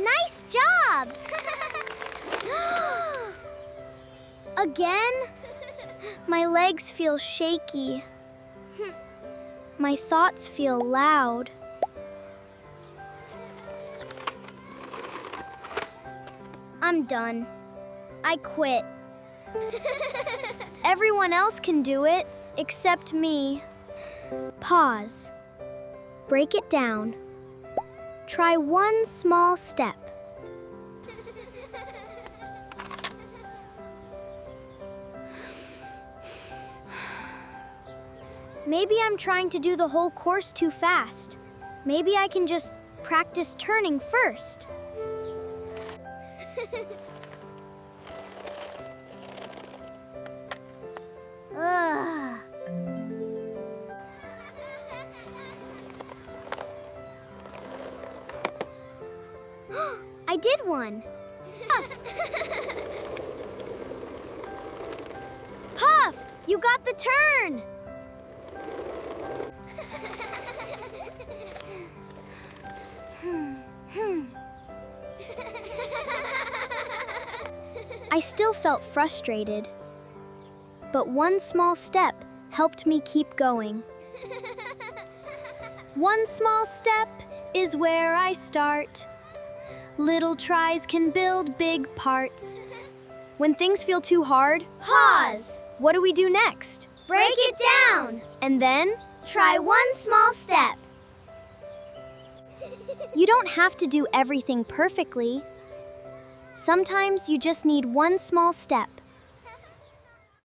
Nice job! Again? My legs feel shaky. My thoughts feel loud. I'm done. I quit. Everyone else can do it, except me. Pause. Break it down. Try one small step. Maybe I'm trying to do the whole course too fast. Maybe I can just practice turning first. Ugh. I did one. Puff! Puff, you got the turn! I still felt frustrated, but one small step helped me keep going. One small step is where I start. Little tries can build big parts. When things feel too hard, pause. What do we do next? Break it down. And then? Try one small step. You don't have to do everything perfectly. Sometimes you just need one small step.